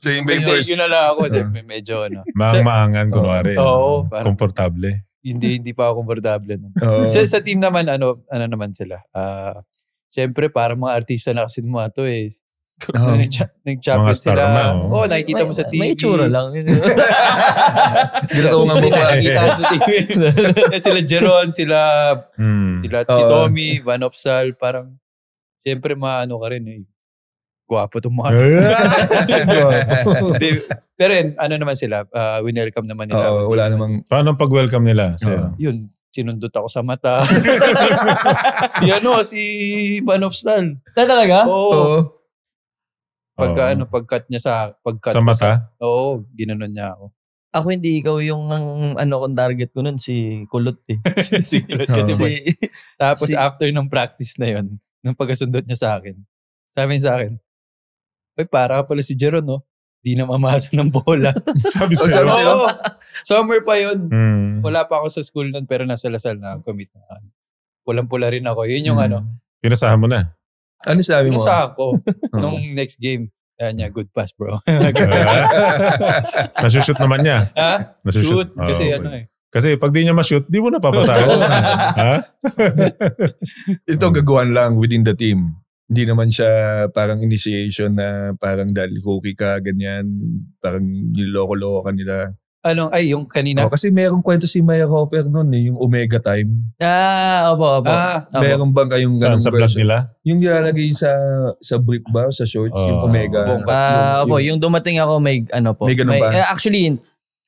So yung papers. Yun na lang ako. Siyempre, medyo ano. Maangan, kunwari. Oo. Komportable. Hindi pa ako komportable. Sa team naman, ano naman sila. Siyempre, parang mga artista na kasi mga to eh. Nag-champion sila. Nakikita mo sa TV. May itsura lang. Ginagawa nga mo nakikita sa TV. Sila Jeron, sila si Tommy, Van Opsal, parang siyempre maano ka rin eh. Gwapo itong mga pero ano naman sila, winelcome naman nila. Wala namang... Paano pag-welcome nila? Yun, sinundot ako sa mata. si Van Opsal. Talaga? Oo. Pagkat niya sa mata? Oo, ginanon niya ako. Ako hindi, ikaw yung kong target ko nun, si Kulot eh. Si Kulot kasi tapos after ng practice na yun, nung pagkasundot niya sa akin, sabi niya sa akin, "Uy, para ka pala si Jeron, no? Di na mamasa ng bola." Sabi sa'yo? Summer pa yun. Wala pa ako sa school nun, pero nasa Lasal na commit na. Pulang-pula rin ako. Yun yung Pinasahan mo na? Ano sabi mo? Pinasahan ko. Nung next game. Kaya niya, good pass bro. Nasushoot naman niya? Ha? Shoot. Kasi Kasi pag di niya ma-shoot, di mo na papasahan. Ha? Ito gagawan lang within the team. Hindi naman siya parang initiation na parang dahil cookie ka, ganyan. Parang niloko-loko ka nila. Yung kanina? Kasi merong kwento si Maya Hofer nun yung Omega Time. Opo. Meron bang kayong ganong sa vlog nila? Yung nilalagay sa brief ba, sa shorts, yung Omega. Yung dumating ako may po. May ganun ba? Actually,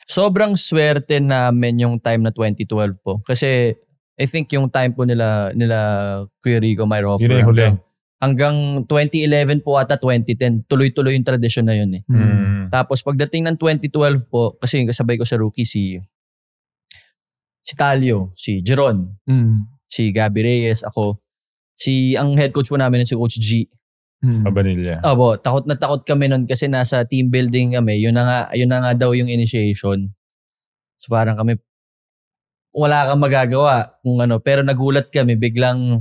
sobrang swerte namin yung time na 2012 po. Kasi I think yung time po nila Kuya Rico, Maya Hofer. Yun yung huli. Hanggang 2011 po ata 2010, tuloy-tuloy yung tradisyon na yun eh. Tapos pagdating ng 2012 po, kasi kasabay ko sa rookie si Talio, si Jeron, si Gabby Reyes, ako. Ang head coach po namin si Coach G. Abanilla. Opo, takot na takot kami nun kasi nasa team building kami. Yun na nga daw yung initiation. So parang kami, wala kang magagawa kung pero nagulat kami biglang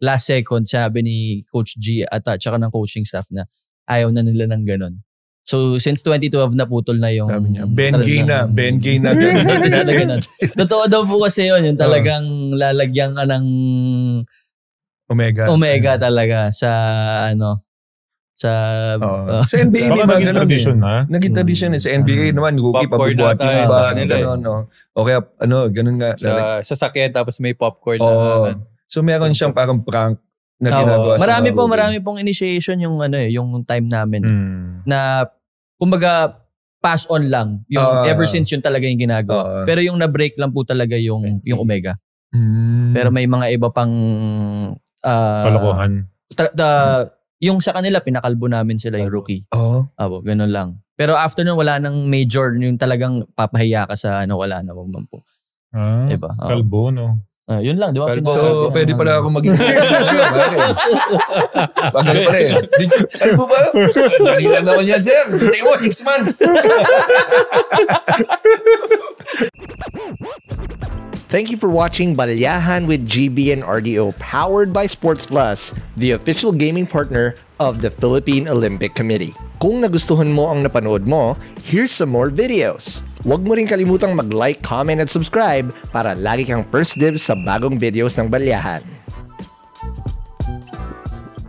last second, sabi ni Coach G at saka ng coaching staff na ayaw na nila ng ganun. So, since 2012 naputol na yung... Ben Gay na. Totoo daw po kasi yun. Yung talagang lalagyan ka ng... Omega talaga sa sa NBA may mga naging tradition na. Naging tradition sa NBA naman. Rookie, pabubuhatin ba? O kaya, ganun nga. Sa sasakyan tapos may popcorn na... So meron siyang parang prank na ginagawa sa marami pong initiation yung yung time namin na kumbaga pass on lang yung ever since yun talaga yung ginagawa. Pero yung na-break lang po talaga yung Omega. Pero may mga iba pang kalokohan. Yung sa kanila pinakalbo namin sila yung rookie. Ganun lang. Pero after nun wala nang major yung talagang papahiya ka sa wala na po. Diba? Kalbo no. Yun lang, di ba? So, pwede pala ako maging Bagal pa rin. Ano po ba? Dali lang naman yan, sir. Take mo, 6 months. Thank you for watching Balyahan with GB and RDO, powered by Sports Plus, the official gaming partner of the Philippine Olympic Committee. Kung nagustuhan mo ang napanood mo, here's some more videos. Huwag mo rin kalimutang mag-like, comment at subscribe para lagi kang first dibs sa bagong videos ng Balyahan.